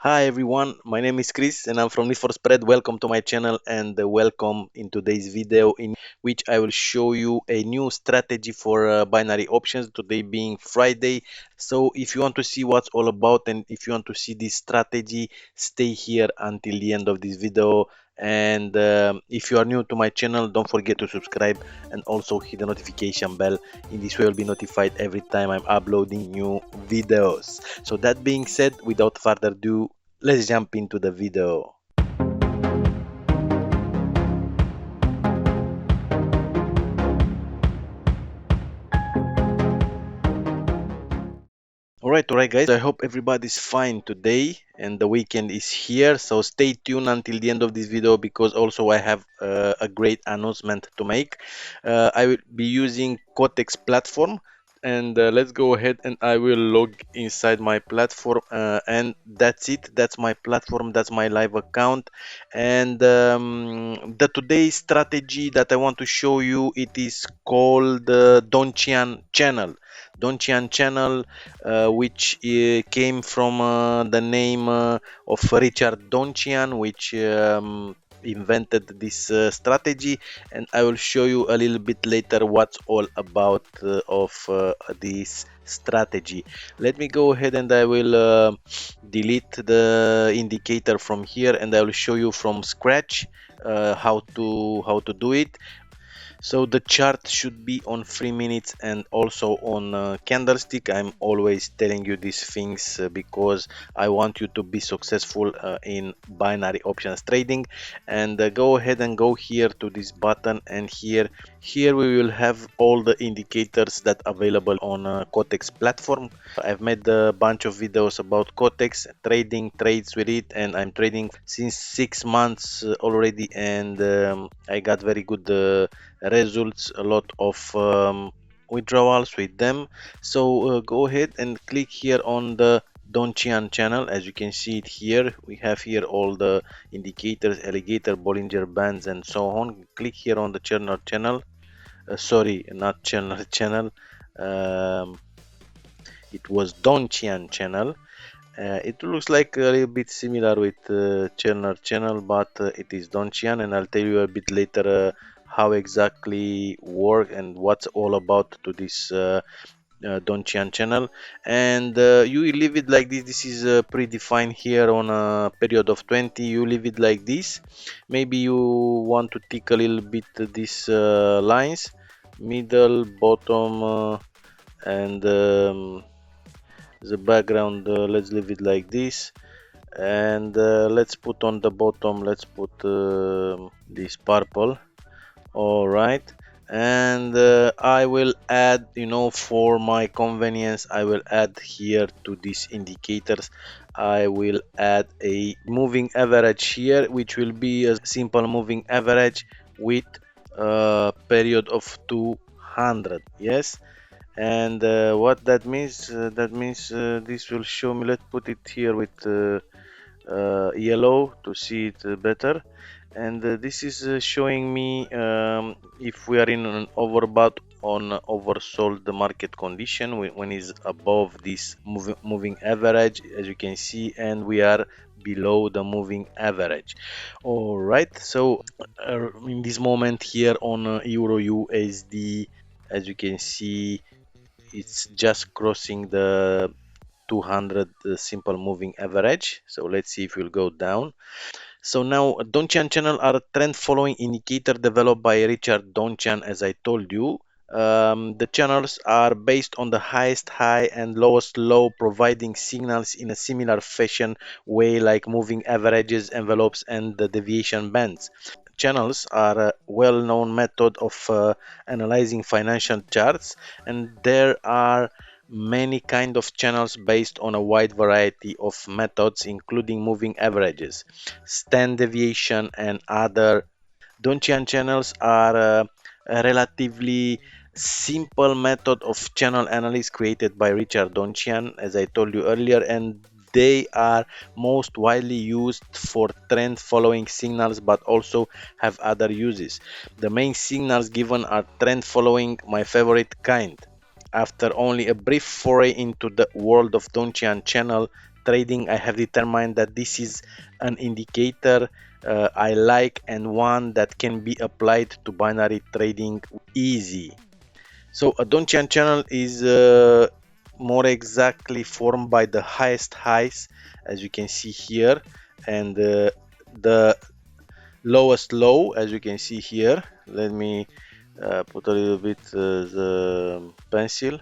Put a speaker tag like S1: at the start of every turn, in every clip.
S1: Hi everyone, my name is Chris and I'm from Need for Spread. Welcome to my channel and welcome in today's video in which I will show you a new strategy for binary options, today being Friday. So if you want to see what's all about and if you want to see this strategy, stay here until the end of this video. And if you are new to my channel, don't forget to subscribe and also hit the notification bell. In this way you'll be notified every time I'm uploading new videos. So that being said, without further ado, let's jump into the video. Alright guys, I hope everybody's fine today and the weekend is here, so stay tuned until the end of this video because also I have a great announcement to make. I will be using Cotex platform, and let's go ahead and I will log inside my platform, and that's it. That's my platform, that's my live account. And the today's strategy that I want to show you, it is called Donchian channel. Donchian channel, which came from the name of Richard Donchian, which invented this strategy, and I will show you a little bit later what's all about of this strategy. Let me go ahead and I will delete the indicator from here and I will show you from scratch how to do it. So the chart should be on 3 minutes and also on candlestick. I'm always telling you these things because I want you to be successful in binary options trading. And go ahead and go here to this button, and here we will have all the indicators that available on Cotex platform. I've made a bunch of videos about Cotex, trading trades with it, and I'm trading since 6 months already, and I got very good results, a lot of withdrawals with them. So go ahead and click here on the Donchian channel. As you can see it here, we have here all the indicators, alligator, Bollinger Bands, and so on. Click here on the channel. Sorry, not channel. um, it was Donchian channel. It looks like a little bit similar with channel, but it is Donchian, and I'll tell you a bit later how exactly work and what's all about to this Donchian channel. And you leave it like this. This is predefined here on a period of 20. You leave it like this. Maybe you want to tick a little bit these lines, middle, bottom, and the background, let's leave it like this. And let's put on the bottom, let's put this purple. All right. And I will add, for my convenience, I will add here to these indicators, I will add a moving average here, which will be a simple moving average with a period of 200. Yes. And what that means, this will show me. Let's put it here with yellow to see it better. And this is showing me if we are in an overbought on oversold market condition when is above this moving average, as you can see, and we are below the moving average. All right, so in this moment here on Euro USD, as you can see, it's just crossing the 200 simple moving average. So let's see if we'll go down. So now Donchian channel are a trend following indicator developed by Richard Donchian, as I told you. The channels are based on the highest high and lowest low, providing signals in a similar fashion way like moving averages, envelopes, and the deviation bands. Channels are a well-known method of analyzing financial charts, and there are many kind of channels based on a wide variety of methods, including moving averages, standard deviation, and other. Donchian channels are a relatively simple method of channel analysis created by Richard Donchian, as I told you earlier, and they are most widely used for trend following signals, but also have other uses. The main signals given are trend following, my favorite kind. After only a brief foray into the world of Donchian channel, trading, I have determined that this is an indicator I like and one that can be applied to binary trading easy. So a Donchian channel is more exactly formed by the highest highs, as you can see here, and the lowest low, as you can see here. Let me put a little bit the pencil.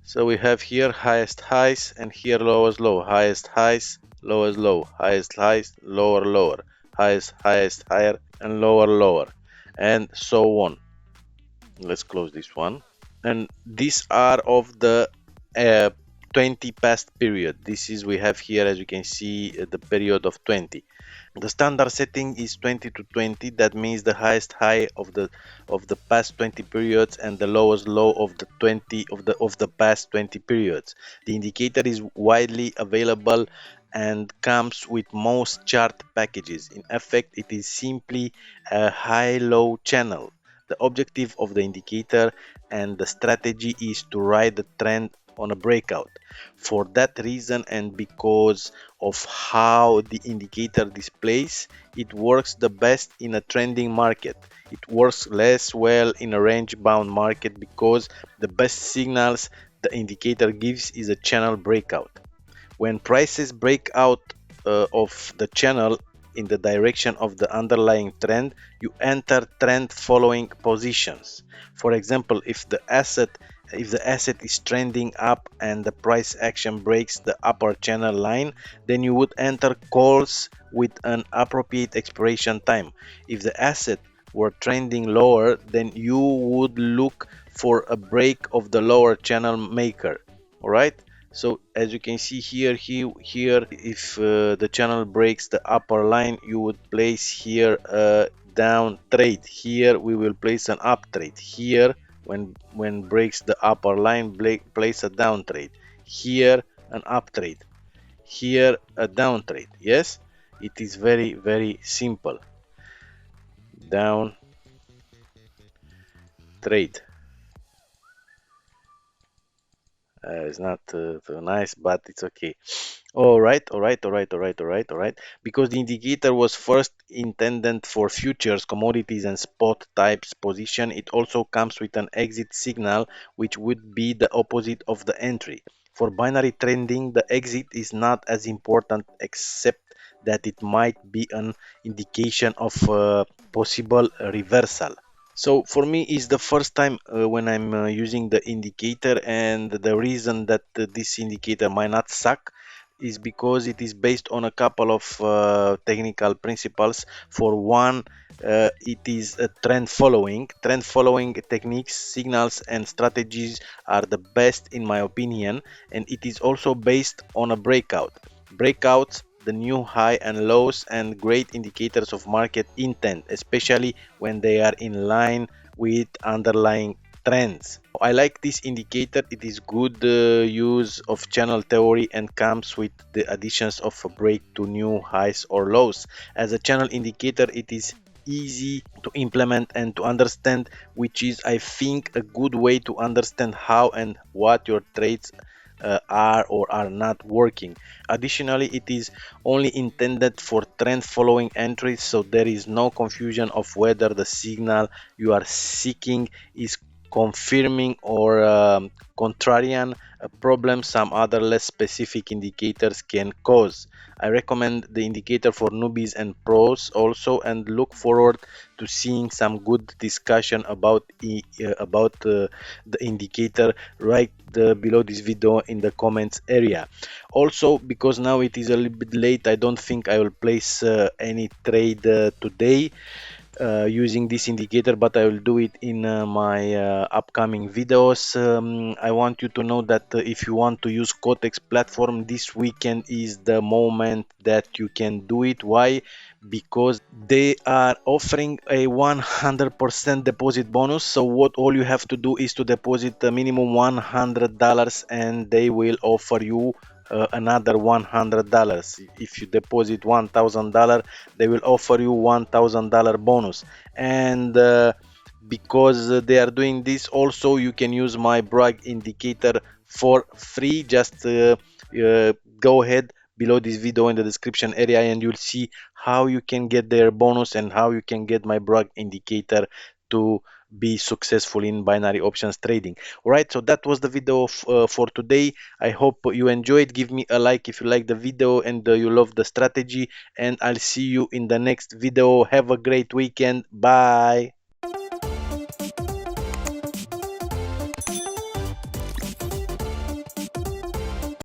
S1: So we have here highest highs and here lowest low, highest highs, lowest low, highest highs, lower lower, highest highest higher, and lower lower, and so on. Let's close this one. And these are of the uh, 20 past period. This is, we have here, as you can see, the period of 20. The standard setting is 20 to 20. That means the highest high of the past 20 periods and the lowest low of the 20 of the past 20 periods. The indicator is widely available and comes with most chart packages. In effect, it is simply a high-low channel. The objective of the indicator and the strategy is to ride the trend on a breakout. For that reason, and because of how the indicator displays, it works the best in a trending market. It works less well in a range bound market because the best signals the indicator gives is a channel breakout. When prices break out of the channel in the direction of the underlying trend, you enter trend following positions. For example, if the asset is trending up and the price action breaks the upper channel line, then you would enter calls with an appropriate expiration time. If the asset were trending lower, then you would look for a break of the lower channel maker. All right. So as you can see here, if the channel breaks the upper line, you would place here a down trade. Here we will place an up trade. Here, when breaks the upper line, place a down trade. Here an up trade. Here a down trade. Yes, it is very simple. Down trade. It's not too nice, but it's okay. All right. Because the indicator was first intended for futures, commodities, and spot types position, it also comes with an exit signal, which would be the opposite of the entry. For binary trading, the exit is not as important, except that it might be an indication of possible reversal. So for me, it's the first time when I'm using the indicator, and the reason that this indicator might not suck is because it is based on a couple of technical principles. For one, it is a trend following. Trend following techniques, signals, and strategies are the best in my opinion, and it is also based on a breakout. Breakouts, the new high and lows, and great indicators of market intent, especially when they are in line with underlying trends. I like this indicator. It is good use of channel theory and comes with the additions of a break to new highs or lows. As a channel indicator, it is easy to implement and to understand, which is, I think, a good way to understand how and what your trades are or are not working. Additionally, it is only intended for trend following entries, so there is no confusion of whether the signal you are seeking is confirming or contrarian, a problem some other less specific indicators can cause. I recommend the indicator for newbies and pros also, and look forward to seeing some good discussion about the indicator right below this video in the comments area. Also, because now it is a little bit late, I don't think I will place any trade today using this indicator, but I will do it in my upcoming videos. I want you to know that if you want to use Cotex platform, this weekend is the moment that you can do it. Why? Because they are offering a 100% deposit bonus. So what all you have to do is to deposit a minimum $100, and they will offer you another $100. If you deposit $1,000, they will offer you $1,000 bonus. And because they are doing this, also you can use my brag indicator for free. Just go ahead below this video in the description area and you'll see how you can get their bonus and how you can get my brag indicator to be successful in binary options trading. All right, so that was the video for today. I hope you enjoyed. Give me a like if you like the video and you love the strategy, and I'll see you in the next video. Have a great weekend. Bye.